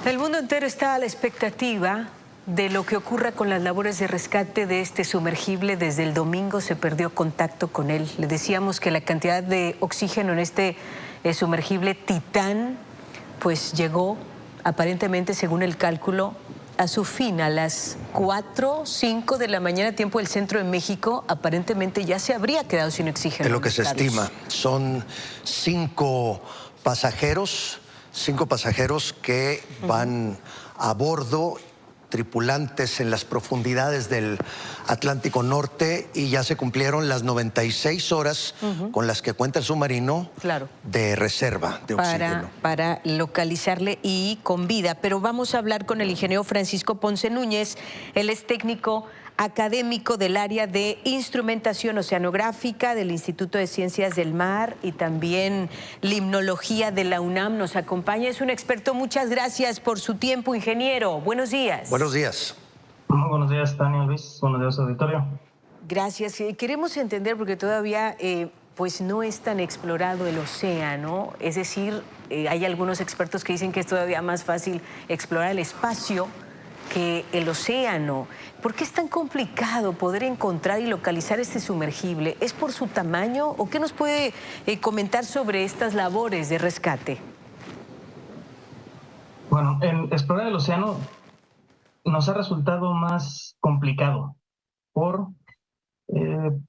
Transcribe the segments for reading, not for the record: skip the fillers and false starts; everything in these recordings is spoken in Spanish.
El mundo entero está a la expectativa de lo que ocurra con las labores de rescate de este sumergible. Desde el domingo se perdió contacto con él. Le decíamos que la cantidad de oxígeno en este sumergible Titán pues llegó aparentemente, según el cálculo, a su fin a las 4:05 de la mañana, tiempo del centro de México. Aparentemente ya se habría quedado sin oxígeno. Es lo que se Carlos. estima. Son cinco pasajeros que van a bordo, tripulantes en las profundidades del Atlántico Norte, y ya se cumplieron las 96 horas con las que cuenta el submarino de reserva de oxígeno. Para localizarle y con vida. Pero vamos a hablar con el ingeniero Francisco Ponce Núñez. Él es técnico académico del área de instrumentación oceanográfica del Instituto de Ciencias del Mar y también limnología de la UNAM. Nos acompaña, es un experto. Muchas gracias por su tiempo, ingeniero. Buenos días. Buenos días. Muy buenos días, Tania, Luis. Buenos días, auditorio. Gracias. Queremos entender, porque todavía pues no es tan explorado el océano. Es decir, hay algunos expertos que dicen que es todavía más fácil explorar el espacio que el océano. ¿Por qué es tan complicado poder encontrar y localizar este sumergible? ¿Es por su tamaño o qué nos puede comentar sobre estas labores de rescate? Bueno, explorar el océano nos ha resultado más complicado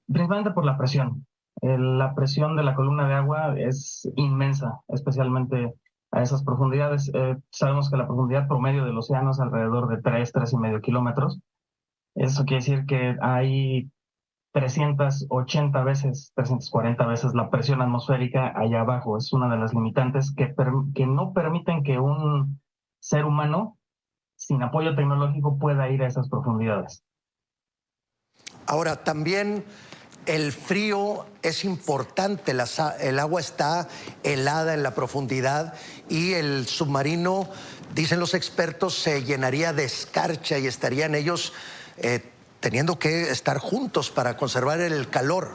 principalmente por la presión. La presión de la columna de agua es inmensa, especialmente a esas profundidades. Sabemos que la profundidad promedio del océano es alrededor de 3,5 kilómetros. Eso quiere decir que hay 380 veces, 340 veces la presión atmosférica allá abajo. Es una de las limitantes que no permiten que un ser humano sin apoyo tecnológico pueda ir a esas profundidades. Ahora, también el frío es importante. El agua está helada en la profundidad y el submarino, dicen los expertos, se llenaría de escarcha y estarían ellos teniendo que estar juntos para conservar el calor.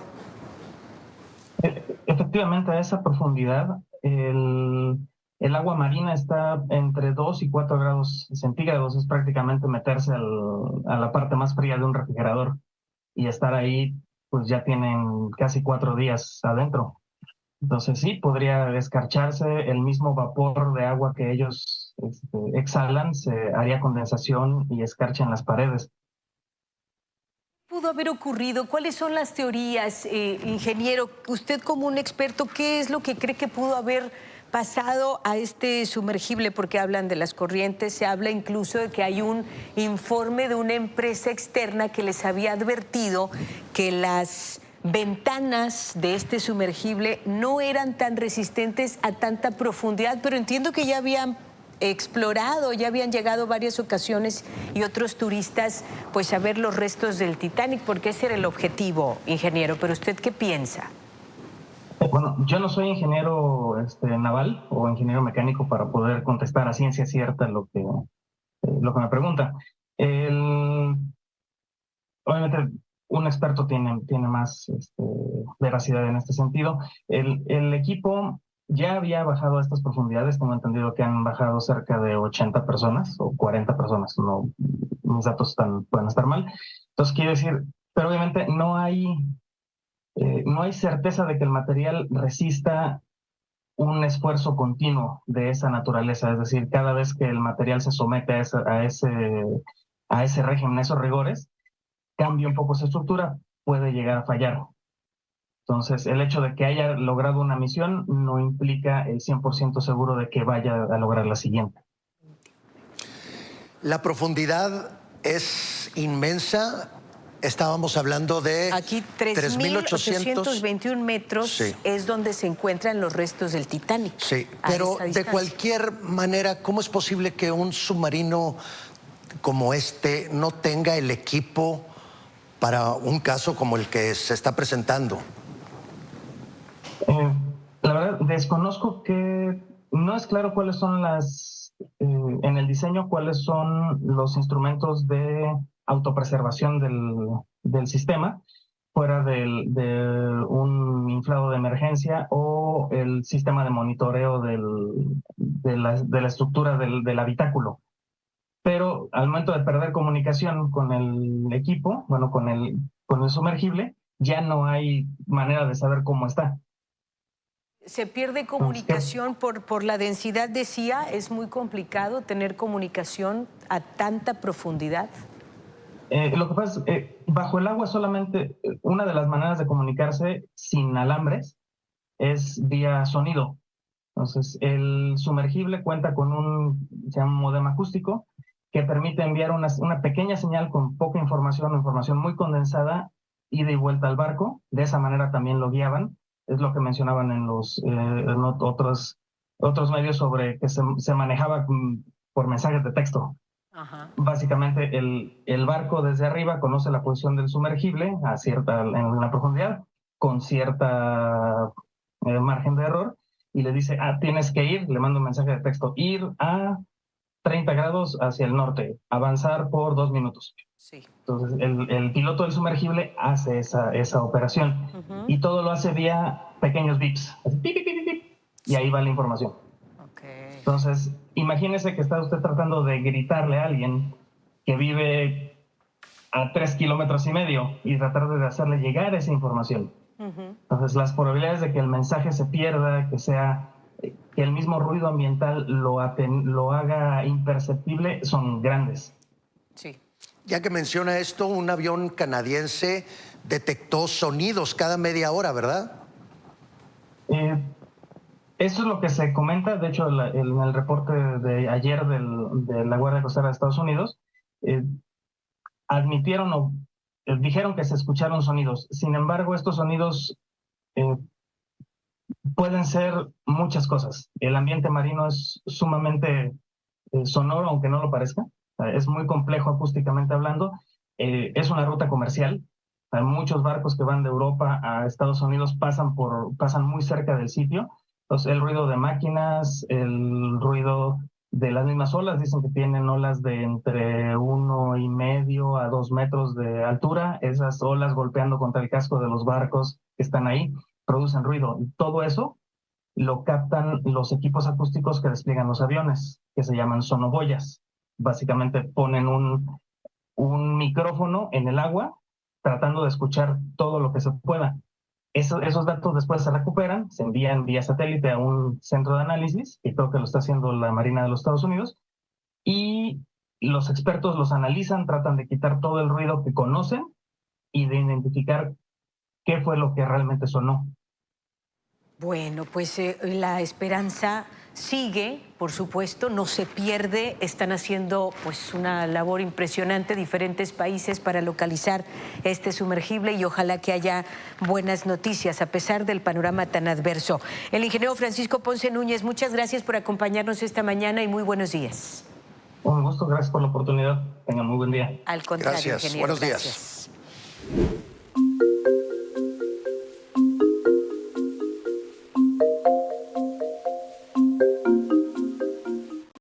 Efectivamente, a esa profundidad el agua marina está entre 2 y 4 grados centígrados. Es prácticamente meterse a la parte más fría de un refrigerador, y estar ahí pues ya tienen casi 4 días adentro. Entonces sí, podría escarcharse. El mismo vapor de agua que ellos exhalan se haría condensación y escarcha en las paredes. ¿Pudo haber ocurrido? ¿Cuáles son las teorías, ingeniero? Usted, como un experto, ¿qué es lo que cree que pudo haber pasado a este sumergible? Porque hablan de las corrientes, se habla incluso de que hay un informe de una empresa externa que les había advertido que las ventanas de este sumergible no eran tan resistentes a tanta profundidad, pero entiendo que ya habían explorado, ya habían llegado varias ocasiones y otros turistas pues a ver los restos del Titanic, porque ese era el objetivo, ingeniero. Pero ¿usted qué piensa? Bueno, yo no soy ingeniero naval o ingeniero mecánico para poder contestar a ciencia cierta lo que me pregunta. Obviamente un experto tiene más veracidad en este sentido. El equipo ya había bajado a estas profundidades. Tengo entendido que han bajado cerca de 80 personas o 40 personas. No, mis datos pueden estar mal. Entonces quiere decir, pero obviamente no hay certeza de que el material resista un esfuerzo continuo de esa naturaleza. Es decir, cada vez que el material se somete a ese régimen, a esos rigores, cambia un poco su estructura, puede llegar a fallar. Entonces, el hecho de que haya logrado una misión no implica el 100% seguro de que vaya a lograr la siguiente. La profundidad es inmensa. Estábamos hablando de aquí 3.821 metros. Sí. Es donde se encuentran los restos del Titanic. Sí, pero de cualquier manera, ¿cómo es posible que un submarino como este no tenga el equipo para un caso como el que se está presentando? La verdad, desconozco, que no es claro cuáles son en el diseño, cuáles son los instrumentos de autopreservación del sistema. fuera de un inflado de emergencia o el sistema de monitoreo de la estructura del habitáculo. Pero al momento de perder comunicación con el equipo, bueno, con el sumergible, ya no hay manera de saber cómo está. ¿Se pierde Entonces, comunicación por la densidad de CIA? ¿Es muy complicado tener comunicación a tanta profundidad? Lo que pasa es que bajo el agua solamente una de las maneras de comunicarse sin alambres es vía sonido. Entonces, el sumergible cuenta con se llama un módem acústico que permite enviar una pequeña señal con poca información muy condensada, ida y vuelta al barco. De esa manera también lo guiaban. Es lo que mencionaban en otros medios sobre que se manejaba por mensajes de texto. Ajá. Básicamente, el barco desde arriba conoce la posición del sumergible en la profundidad, con cierta margen de error, y le dice, tienes que ir, le manda un mensaje de texto, ir a 30 grados hacia el norte, avanzar por 2 minutos. Sí. Entonces, el piloto del sumergible hace esa operación, y todo lo hace vía pequeños bips, así, pip, pip, pip, pip, y ahí va la información. Okay. Entonces, imagínese que está usted tratando de gritarle a alguien que vive a 3,5 kilómetros y tratar de hacerle llegar esa información. Entonces, las probabilidades de que el mensaje se pierda, que el mismo ruido ambiental lo haga imperceptible, son grandes. Sí. Ya que menciona esto, un avión canadiense detectó sonidos cada media hora, ¿verdad? Eso es lo que se comenta. De hecho, en el reporte de ayer de la Guardia Costera de Estados Unidos, admitieron o dijeron que se escucharon sonidos. Sin embargo, estos sonidos pueden ser muchas cosas. El ambiente marino es sumamente sonoro, aunque no lo parezca. Es muy complejo acústicamente hablando. Es una ruta comercial. Hay muchos barcos que van de Europa a Estados Unidos pasan muy cerca del sitio. Entonces, el ruido de máquinas, el ruido de las mismas olas, dicen que tienen olas de entre 1,5 a 2 metros de altura. Esas olas golpeando contra el casco de los barcos que están ahí producen ruido. Y todo eso lo captan los equipos acústicos que despliegan los aviones, que se llaman sonoboyas. Básicamente ponen un micrófono en el agua tratando de escuchar todo lo que se pueda. Esos datos después se recuperan, se envían vía satélite a un centro de análisis, que creo que lo está haciendo la Marina de los Estados Unidos, y los expertos los analizan, tratan de quitar todo el ruido que conocen y de identificar qué fue lo que realmente sonó. Bueno, pues la esperanza sigue, por supuesto, no se pierde. Están haciendo pues una labor impresionante diferentes países para localizar este sumergible y ojalá que haya buenas noticias a pesar del panorama tan adverso. El ingeniero Francisco Ponce Núñez, muchas gracias por acompañarnos esta mañana y muy buenos días. Un gusto, gracias por la oportunidad. Tengan muy buen día. Al contrario, Gracias, ingeniero, buenos días. gracias.